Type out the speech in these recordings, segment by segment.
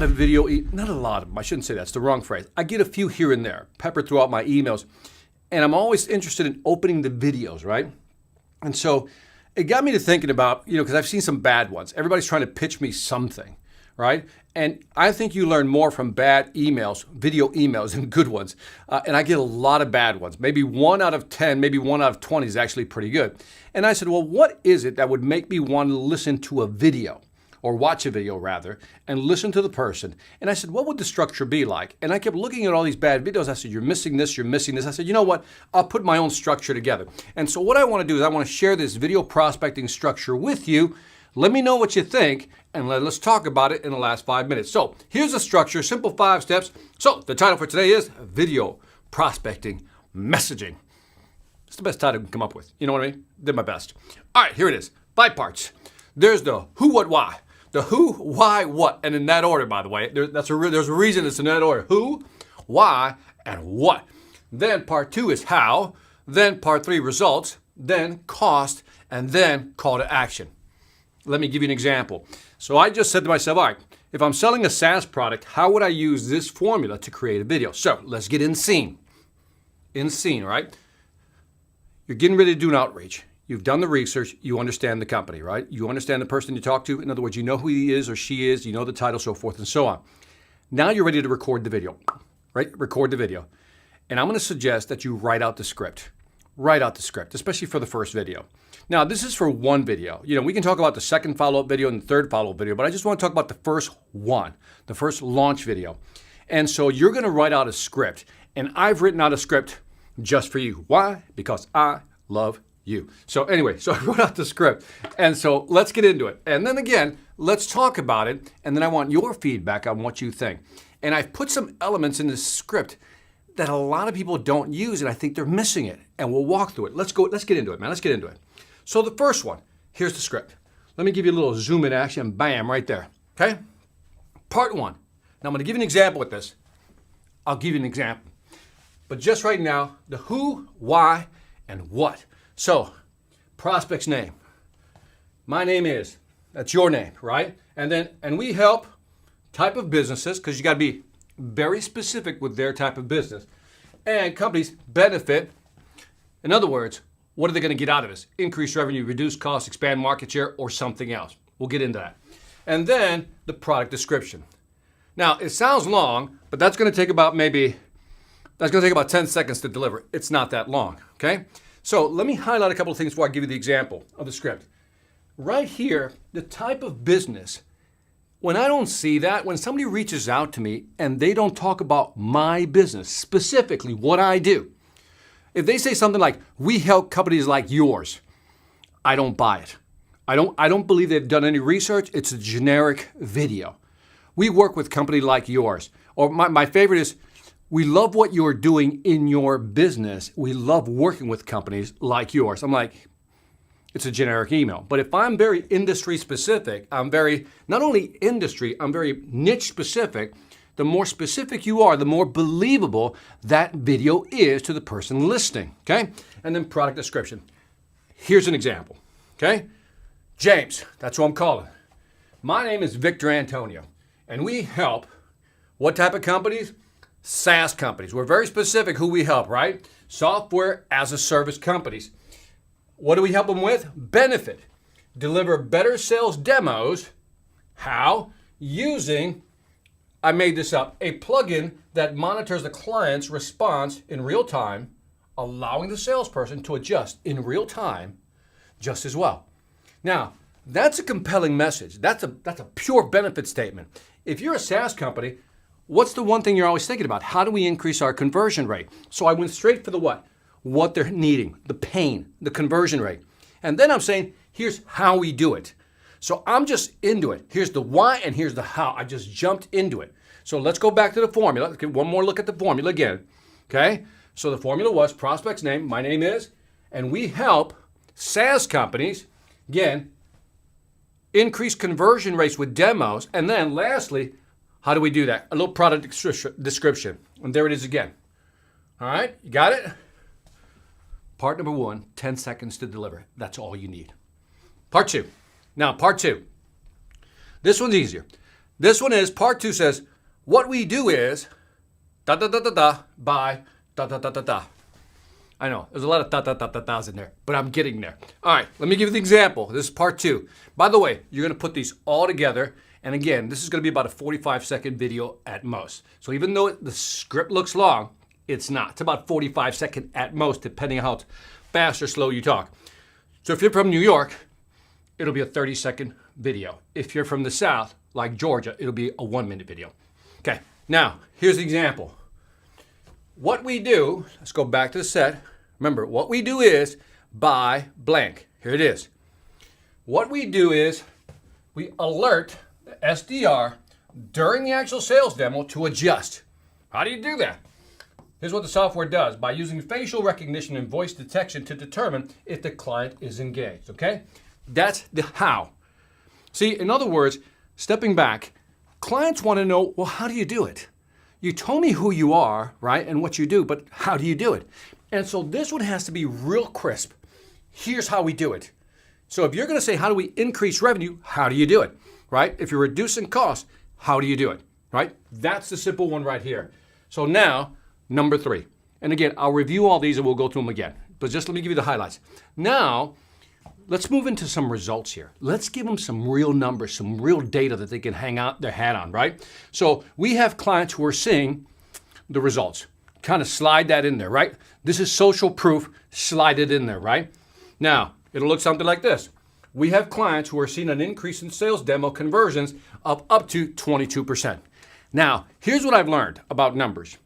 lot of video, not a lot of them, I shouldn't say that, it's the wrong phrase. I get a few here and there, peppered throughout my emails, and I'm always interested in opening the videos, right? And so it got me to thinking about, because I've seen some bad ones. Everybody's trying to pitch me something, right? And I think you learn more from bad emails, video emails, than good ones. And I get a lot of bad ones. Maybe 1 out of 10, maybe 1 out of 20 is actually pretty good. And I said, well, what is it that would make me want to listen to a video, or watch a video rather, and listen to the person? And I said, what would the structure be like? And I kept looking at all these bad videos. I said, you're missing this, you're missing this. I said, you know what? I'll put my own structure together. And so what I want to do is I want to share this video prospecting structure with you. Let me know what you think, and let's talk about it in the last 5 minutes. So here's the structure, simple 5 steps. So the title for today is Video Prospecting Messaging. It's the best title I can come up with. You know what I mean? Did my best. All right, here it is. 5 parts. There's the who, what, why. The who, why, what, and in that order, by the way. There's a reason it's in that order. Who, why, and what. Then part 2 is how. Then part 3, results. Then cost, and then call to action. Let me give you an example. So I just said to myself, all right, if I'm selling a SaaS product, how would I use this formula to create a video? So let's get in scene. In scene, right? You're getting ready to do an outreach. You've done the research. You understand the company, right? You understand the person you talk to. In other words, you know who he is or she is. You know the title, so forth and so on. Now you're ready to record the video, right? Record the video. And I'm going to suggest that you write out the script. Write out the script, especially for the first video. Now, this is for one video. We can talk about the second follow-up video and the third follow-up video, but I just want to talk about the first one, the first launch video. And so you're going to write out a script. And I've written out a script just for you. Why? Because I love you. So anyway, so I wrote out the script. And so let's get into it. And then again, let's talk about it. And then I want your feedback on what you think. And I've put some elements in this script that a lot of people don't use, and I think they're missing it. And we'll walk through it. Let's get into it, man. Let's get into it. So the first one, here's the script. Let me give you a little zoom in action. Bam, right there. Okay? Part 1. Now I'm going to give you an example with this. I'll give you an example. But just right now, the who, why, and what. So, prospect's name. My name is. That's your name, right? And we help type of businesses, because you got to be very specific with their type of business. And companies benefit. In other words, what are they going to get out of this? Increase revenue, reduce costs, expand market share, or something else. We'll get into that. And then the product description. Now, it sounds long, but that's going to take about 10 seconds to deliver. It's not that long, okay? So let me highlight a couple of things before I give you the example of the script. Right here, the type of business. When I don't see that, when somebody reaches out to me and they don't talk about my business, specifically what I do, if they say something like, we help companies like yours, I don't buy it. I don't believe they've done any research. It's a generic video. We work with company like yours. Or my favorite is, we love what you're doing in your business. We love working with companies like yours. I'm like, it's a generic email. But if I'm very industry specific, I'm very, not only industry, I'm very niche specific. The more specific you are, the more believable that video is to the person listening, okay? And then product description. Here's an example, okay? James, that's who I'm calling. My name is Victor Antonio, and we help what type of companies? SaaS companies. We're very specific who we help, right? Software as a service companies. What do we help them with? Benefit. Deliver better sales demos. How? Using, I made this up, a plugin that monitors the client's response in real time, allowing the salesperson to adjust in real time just as well. Now, that's a compelling message. That's a pure benefit statement. If you're a SaaS company, what's the one thing you're always thinking about? How do we increase our conversion rate? So I went straight for the what? What they're needing, the pain, the conversion rate. And then I'm saying, here's how we do it. So I'm just into it. Here's the why and here's the how. I just jumped into it. So let's go back to the formula. Let's get one more look at the formula again. Okay? So the formula was prospect's name, my name is, and we help SaaS companies, again, increase conversion rates with demos. And then lastly, how do we do that? A little product description. And there it is again. All right, you got it? Part number 1, 10 seconds to deliver. That's all you need. Part 2. Now, part 2. This one's easier. This one is, part 2 says, what we do is, da da da da da, by da da da da da. I know, there's a lot of da-da-da-da-das in there, but I'm getting there. All right, let me give you the example. This is part 2. By the way, you're going to put these all together. And again, this is going to be about a 45-second video at most. So even though the script looks long, it's not. It's about 45 seconds at most, depending on how fast or slow you talk. So if you're from New York, it'll be a 30-second video. If you're from the South, like Georgia, it'll be a 1-minute video. Okay, now, here's the example. What we do, let's go back to the set. Remember, what we do is buy blank. Here it is. What we do is we alert the SDR during the actual sales demo to adjust. How do you do that? Here's what the software does by using facial recognition and voice detection to determine if the client is engaged, okay? That's the how. See, in other words, stepping back, clients want to know, well, how do you do it? You told me who you are, right, and what you do, but how do you do it? And so this one has to be real crisp. Here's how we do it. So if you're going to say, how do we increase revenue? How do you do it, right? If you're reducing costs, how do you do it, right? That's the simple one right here. So now, number 3. And again, I'll review all these and we'll go through them again. But just let me give you the highlights. Now, let's move into some results here. Let's give them some real numbers, some real data that they can hang out their hat on, right? So we have clients who are seeing the results. Kind of slide that in there, right? This is social proof. Slide it in there, right? Now, it'll look something like this. We have clients who are seeing an increase in sales demo conversions of up to 22%. Now, here's what I've learned about numbers.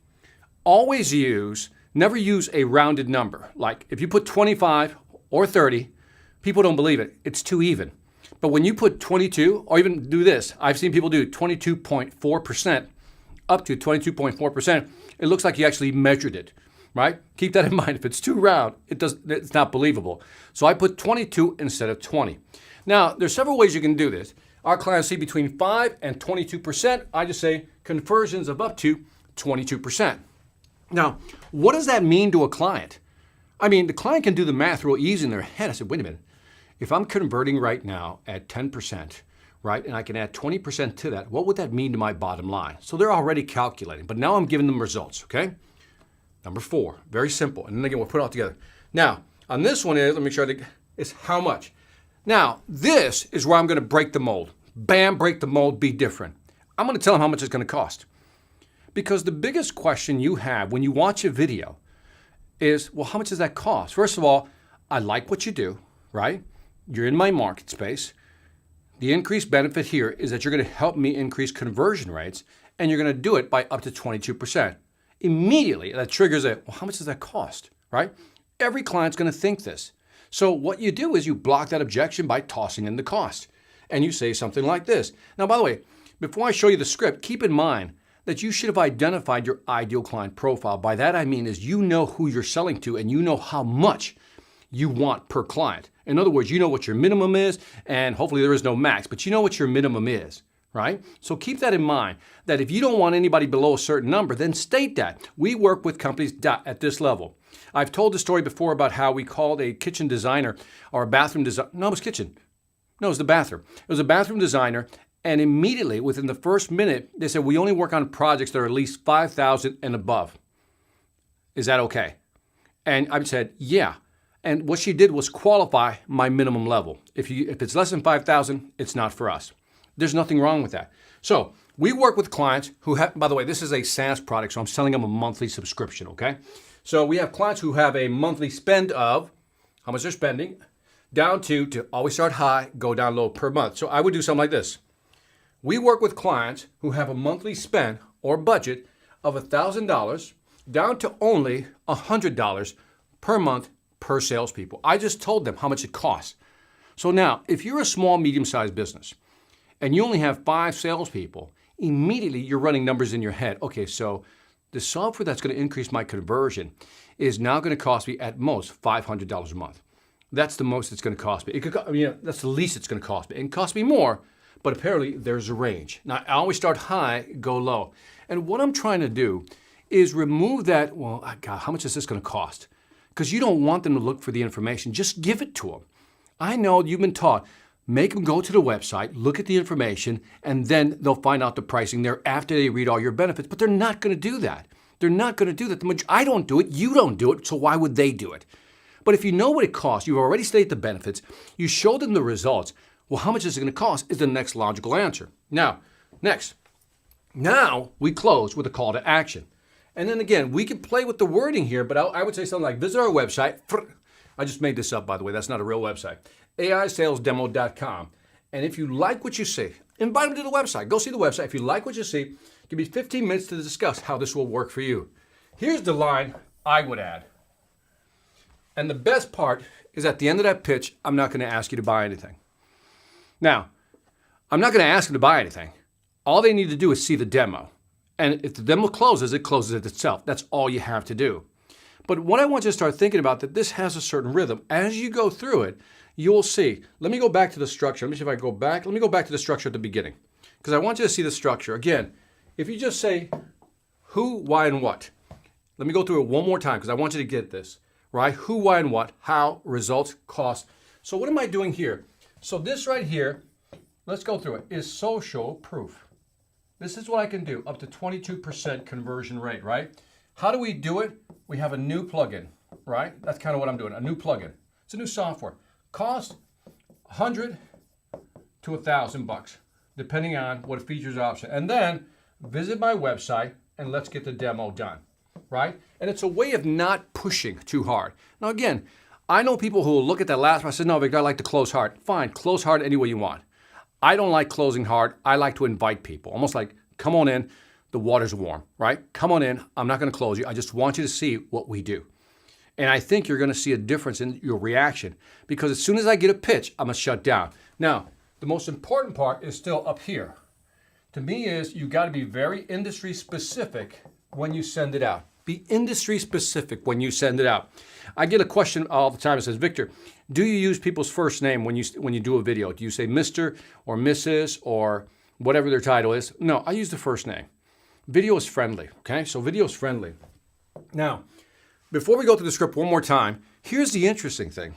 Never use a rounded number. Like if you put 25 or 30, people don't believe it. It's too even. But when you put 22, or even do this, I've seen people do 22.4%, up to 22.4%, it looks like you actually measured it, right? Keep that in mind. If it's too round, it's not believable. So I put 22 instead of 20. Now, there's several ways you can do this. Our clients see between 5 and 22%. I just say conversions of up to 22%. Now, what does that mean to a client? I mean, the client can do the math real easy in their head. I said, wait a minute. If I'm converting right now at 10%, right, and I can add 20% to that, what would that mean to my bottom line? So they're already calculating, but now I'm giving them results, okay? Number 4, very simple. And then again, we'll put it all together. Now, on this one is, let me make sure it's how much. Now, this is where I'm going to break the mold. Bam, break the mold, be different. I'm going to tell them how much it's going to cost. Because the biggest question you have when you watch a video is, well, how much does that cost? First of all, I like what you do, right? You're in my market space. The increased benefit here is that you're going to help me increase conversion rates, and you're going to do it by up to 22%. Immediately, that triggers well, how much does that cost, right? Every client's going to think this. So what you do is you block that objection by tossing in the cost. And you say something like this. Now, by the way, before I show you the script, keep in mind that you should have identified your ideal client profile. By that I mean is you know who you're selling to and you know how much you want per client. In other words, you know what your minimum is, and hopefully there is no max, but you know what your minimum is, right? So keep that in mind, that if you don't want anybody below a certain number, then state that. We work with companies at this level. I've told the story before about how we called a kitchen designer or a bathroom designer. No, it was kitchen. No, it was the bathroom. It was a bathroom designer. And immediately, within the first minute, they said, we only work on projects that are at least $5,000 and above. Is that okay? And I said, yeah. And what she did was qualify my minimum level. If it's less than $5,000, it's not for us. There's nothing wrong with that. So we work with clients who have, by the way, this is a SaaS product, so I'm selling them a monthly subscription, okay? So we have clients who have a monthly spend of how much they're spending, down to always start high, go down low per month. So I would do something like this. We work with clients who have a monthly spend or budget of $1,000 down to only $100 per month per salespeople. I just told them how much it costs. So now, if you're a small, medium-sized business and you only have 5 salespeople, immediately you're running numbers in your head. Okay, so the software that's going to increase my conversion is now going to cost me at most $500 a month. That's the most it's going to cost me. That's the least it's going to cost me. It can cost me more, but apparently there's a range. Now, I always start high, go low. And what I'm trying to do is remove that, well, God, how much is this going to cost? Because you don't want them to look for the information. Just give it to them. I know you've been taught make them go to the website, look at the information, and then they'll find out the pricing there after they read all your benefits. But they're not going to do that. They're not going to do that. I don't do it. You don't do it. So why would they do it? But if you know what it costs, you've already stated the benefits, you show them the results, well, how much is it going to cost is the next logical answer. Now, next. Now we close with a call to action. And then again, we can play with the wording here, but I would say something like, visit our website. I just made this up, by the way. That's not a real website. AIsalesDemo.com. And if you like what you see, invite them to the website. Go see the website. If you like what you see, give me 15 minutes to discuss how this will work for you. Here's the line I would add. And the best part is at the end of that pitch, I'm not going to ask you to buy anything. Now, I'm not going to ask them to buy anything. All they need to do is see the demo. And if the demo closes, it closes it itself. That's all you have to do. But what I want you to start thinking about that this has a certain rhythm. As you go through it, you'll see. Let me go back to the structure. Let me see if I go back. Let me go back to the structure at the beginning. Because I want you to see the structure. Again, if you just say who, why, and what. Let me go through it one more time because I want you to get this. Right? Who, why, and what, how, results, cost. So what am I doing here? So this right here, let's go through it, is social proof. This is what I can do, up to 22% conversion rate, right? How do we do it? We have a new plugin, right? That's kind of what I'm doing, a new plugin. It's a new software. Cost $100 to $1,000, depending on what features are option. And then visit my website and let's get the demo done. Right? And it's a way of not pushing too hard. Now, again, I know people who will look at that last one and say, no, Victor, I like to close hard. Fine, close hard any way you want. I don't like closing hard. I like to invite people, almost like, come on in, the water's warm, right? Come on in, I'm not going to close you. I just want you to see what we do. And I think you're going to see a difference in your reaction because as soon as I get a pitch, I'm going to shut down. Now, the most important part is still up here. To me is you got to be very industry specific when you send it out. Be industry specific when you send it out. I get a question all the time that says, Victor, do you use people's first name when you do a video? Do you say Mr. or Mrs. or whatever their title is? No, I use the first name. Video is friendly, okay? So video is friendly. Now, before we go through the script one more time, here's the interesting thing.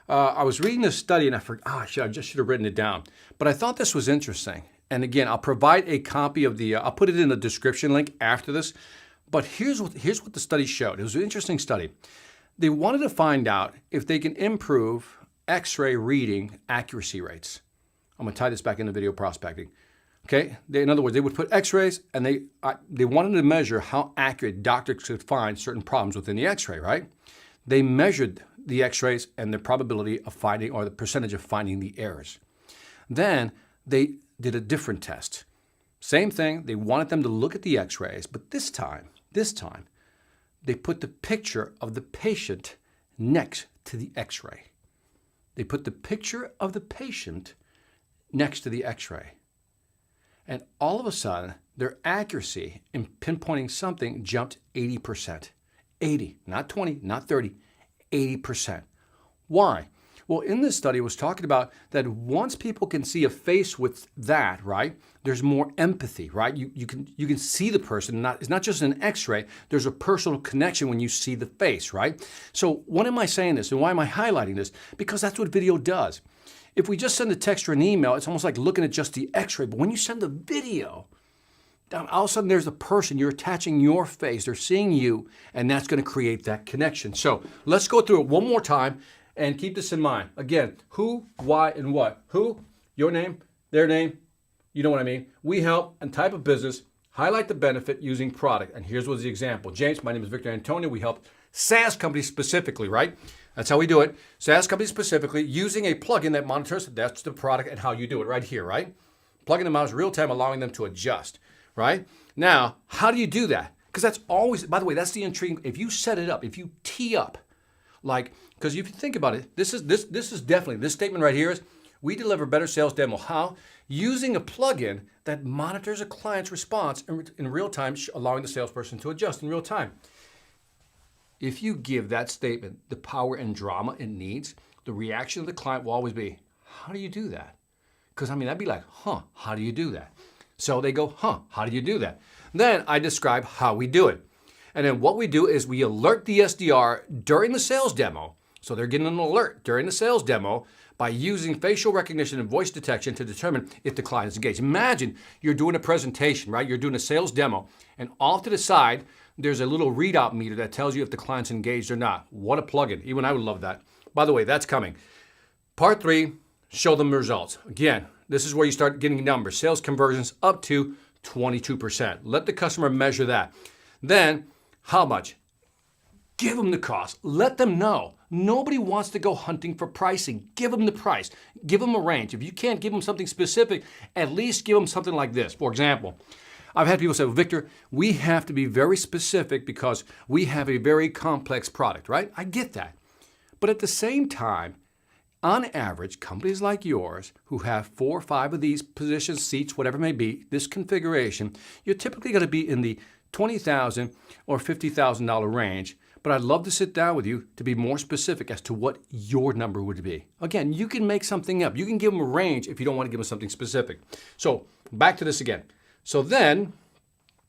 I was reading this study and I forgot, I just should have written it down. But I thought this was interesting. And again, I'll provide a copy of I'll put it in the description link after this. But here's what the study showed. It was an interesting study. They wanted to find out if they can improve X-ray reading accuracy rates. I'm going to tie this back into video prospecting. Okay? In other words, they would put X-rays and they wanted to measure how accurate doctors could find certain problems within the X-ray, right? They measured the X-rays and the probability of finding or the percentage of finding the errors. Then they did a different test. Same thing, they wanted them to look at the X-rays, but this time, they put the picture of the patient next to the X-ray. They put the picture of the patient next to the X-ray. And all of a sudden, their accuracy in pinpointing something jumped 80%. 80, not 20, not 30, 80%. Why? Well, in this study, it was talking about that once people can see a face with that, right, there's more empathy, right? You can see the person. It's not just an X-ray. There's a personal connection when you see the face, right? So why am I saying this and why am I highlighting this? Because that's what video does. If we just send a text or an email, it's almost like looking at just the X-ray. But when you send a video, all of a sudden there's a person. You're attaching your face. They're seeing you, and that's going to create that connection. So let's go through it one more time. And keep this in mind. Again, who, why, and what. Who, your name, their name, you know what I mean. We help and type of business, highlight the benefit using product. And here's what's the example. James, my name is Victor Antonio. We help SaaS companies specifically, right? That's how we do it. SaaS companies specifically using a plugin that monitors, that's the product and how you do it right here, right? Plugging them out is real time, allowing them to adjust, right? Now, how do you do that? Because that's always, by the way, that's the intriguing, if you set it up, if you tee up, like, because if you think about it, this is definitely, this statement right here is, we deliver better sales demo. How? Using a plugin that monitors a client's response in real time, allowing the salesperson to adjust in real time. If you give that statement the power and drama it needs, the reaction of the client will always be, how do you do that? Because, I mean, that'd be like, how do you do that? So they go, how do you do that? Then I describe how we do it. And then what we do is we alert the SDR during the sales demo. So they're getting an alert during the sales demo, by using facial recognition and voice detection to determine if the client is engaged. Imagine you're doing a presentation, right? You're doing a sales demo, and off to the side, there's a little readout meter that tells you if the client's engaged or not. What a plugin. Even I would love that. By the way, that's coming. Part 3, show them results. Again, this is where you start getting numbers. Sales conversions up to 22%. Let the customer measure that. Then, how much? Give them the cost. Let them know. Nobody wants to go hunting for pricing. Give them the price. Give them a range. If you can't give them something specific, at least give them something like this. For example, I've had people say, well, Victor, we have to be very specific because we have a very complex product, right? I get that. But at the same time, on average, companies like yours who have 4 or 5 of these positions, seats, whatever it may be, this configuration, you're typically going to be in the $20,000 or $50,000 range. But I'd love to sit down with you to be more specific as to what your number would be. Again, you can make something up. You can give them a range if you don't want to give them something specific. So back to this again. So then,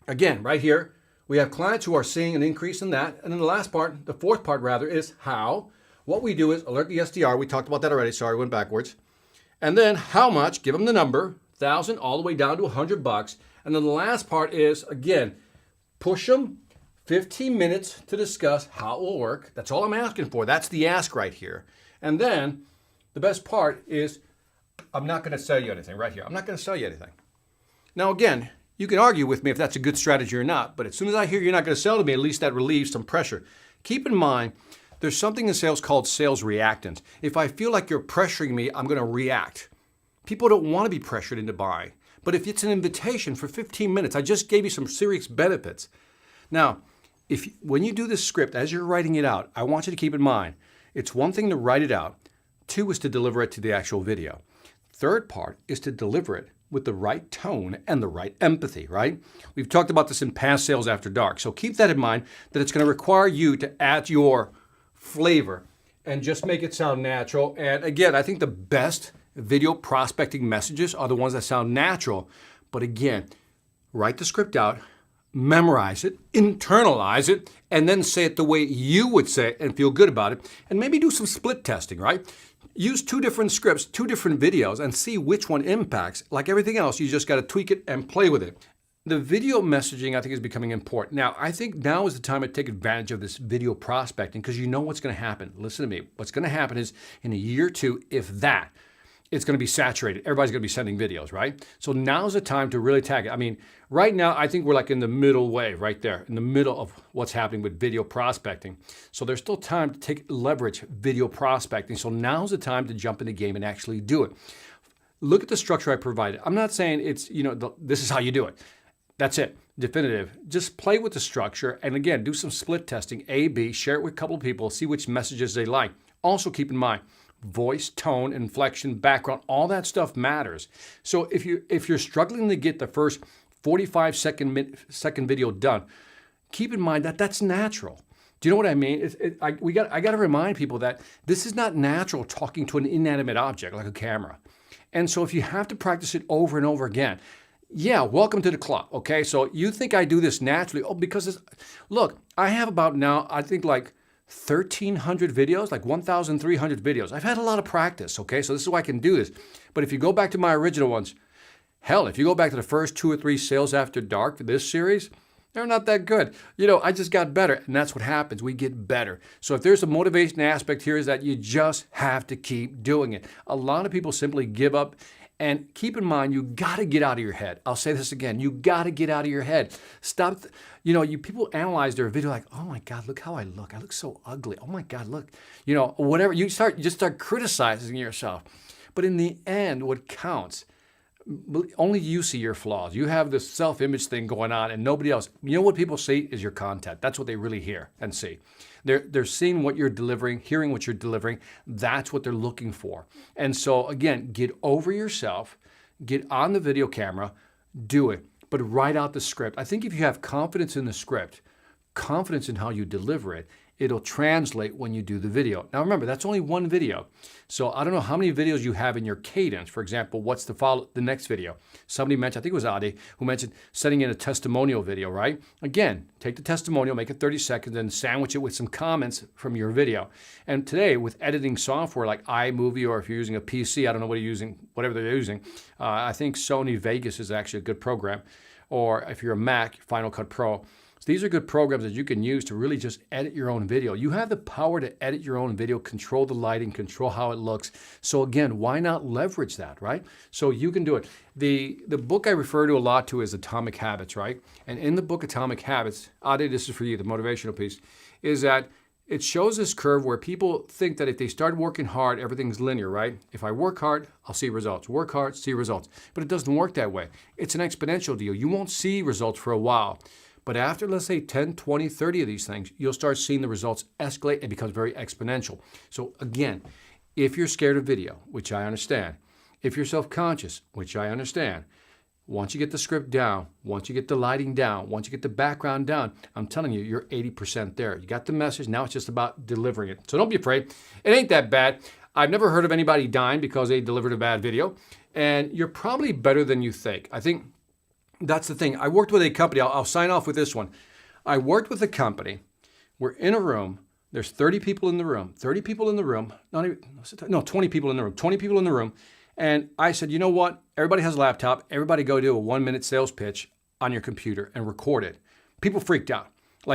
again, right here, we have clients who are seeing an increase in that. And then the last part, the fourth part rather, is how. What we do is alert the SDR. We talked about that already. Sorry, went backwards. And then how much, give them the number, 1,000 all the way down to $100. And then the last part is, again, push them 15 minutes to discuss how it will work. That's all I'm asking for. That's the ask right here. And then the best part is I'm not going to sell you anything right here. I'm not going to sell you anything. Now, again, you can argue with me if that's a good strategy or not, but as soon as I hear you're not going to sell to me, at least that relieves some pressure. Keep in mind, there's something in sales called sales reactance. If I feel like you're pressuring me, I'm going to react. People don't want to be pressured into buying. But if it's an invitation for 15 minutes, I just gave you some serious benefits. Now, when you do this script, as you're writing it out, I want you to keep in mind, it's one thing to write it out. 2 is to deliver it to the actual video. Third part is to deliver it with the right tone and the right empathy, right? We've talked about this in past Sales After Dark. So keep that in mind, that it's going to require you to add your flavor and just make it sound natural. And again, I think the best video prospecting messages are the ones that sound natural. But again, write the script out, memorize it, internalize it, and then say it the way you would say it and feel good about it. And maybe do some split testing, right? Use 2 different scripts, 2 different videos, and see which one impacts. Like everything else, you just got to tweak it and play with it. The video messaging, I think, is becoming important. Now, I think now is the time to take advantage of this video prospecting because you know what's going to happen. Listen to me. What's going to happen is in a year or 2, if that, it's going to be saturated. Everybody's going to be sending videos, right? So now's the time to really tag it. I mean, right now, I think we're like in the middle way right there, in the middle of what's happening with video prospecting. So there's still time to leverage video prospecting. So now's the time to jump in the game and actually do it. Look at the structure I provided. I'm not saying it's, this is how you do it. That's it, definitive. Just play with the structure. And again, do some split testing, A, B, share it with a couple of people, see which messages they like. Also keep in mind, voice, tone, inflection, background, all that stuff matters. So if you're struggling to get the first 45-second video done, keep in mind that that's natural. Do you know what I mean? I got to remind people that this is not natural talking to an inanimate object like a camera. And so if you have to practice it over and over again, yeah, welcome to the club, okay? So you think I do this naturally? Oh, because look, I have about now, I think like 1,300 videos, like 1,300 videos. I've had a lot of practice, okay? So this is why I can do this. But if you go back to my original ones, hell, if you go back to the first 2 or 3 Sales After Dark for this series, they're not that good. I just got better, and that's what happens. We get better. So if there's a motivation aspect here is that you just have to keep doing it. A lot of people simply give up. And keep in mind, you got to get out of your head. I'll say this again. You got to get out of your head. Stop. People analyze their video like, oh my God, look how I look. I look so ugly. Oh my God, look. Whatever. You just start criticizing yourself. But in the end, what counts, only you see your flaws. You have this self-image thing going on and nobody else. You know what people see is your content. That's what they really hear and see. They're seeing what you're delivering, hearing what you're delivering. That's what they're looking for. And so again, get over yourself, get on the video camera, do it, but write out the script. I think if you have confidence in the script, confidence in how you deliver it, it'll translate when you do the video. Now remember, that's only one video. So I don't know how many videos you have in your cadence. For example, what's the next video? Somebody mentioned, I think it was Adi, who mentioned sending in a testimonial video, right? Again, take the testimonial, make it 30 seconds, and sandwich it with some comments from your video. And today, with editing software like iMovie, or if you're using a PC, I don't know what you're using, whatever they're using, I think Sony Vegas is actually a good program. Or if you're a Mac, Final Cut Pro. So these are good programs that you can use to really just edit your own video. You have the power to edit your own video, control the lighting, control how it looks. So again, why not leverage that, right? So you can do it. The book I refer to a lot to is Atomic Habits, right? And in the book Atomic Habits, Adi, this is for you, the motivational piece, is that it shows this curve where people think that if they start working hard, everything's linear, right? If I work hard, I'll see results. Work hard, see results. But it doesn't work that way. It's an exponential deal. You won't see results for a while. But after, let's say, 10, 20, 30 of these things, you'll start seeing the results escalate and become very exponential. So again, if you're scared of video, which I understand, if you're self-conscious, which I understand, once you get the script down, once you get the lighting down, once you get the background down, I'm telling you, you're 80% there. You got the message. Now it's just about delivering it. So don't be afraid. It ain't that bad. I've never heard of anybody dying because they delivered a bad video. And you're probably better than you think. I think that's the thing. I worked with a company. I'll sign off with this one. I worked with a company. We're in a room. There's 30 people in the room. 30 people in the room. 20 people in the room. 20 people in the room. And I said, you know what? Everybody has a laptop. Everybody go do a 1-minute sales pitch on your computer and record it. People freaked out.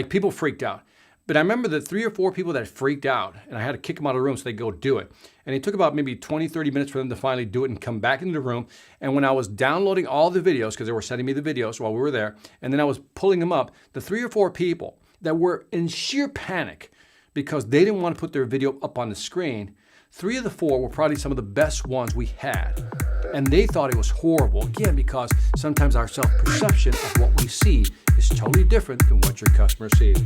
People freaked out. But I remember the 3 or 4 people that freaked out, and I had to kick them out of the room so they go do it. And it took about maybe 20, 30 minutes for them to finally do it and come back into the room. And when I was downloading all the videos, because they were sending me the videos while we were there, and then I was pulling them up, the 3 or 4 people that were in sheer panic because they didn't want to put their video up on the screen, 3 of the 4 were probably some of the best ones we had. And they thought it was horrible, again, because sometimes our self-perception of what we see is totally different than what your customer sees.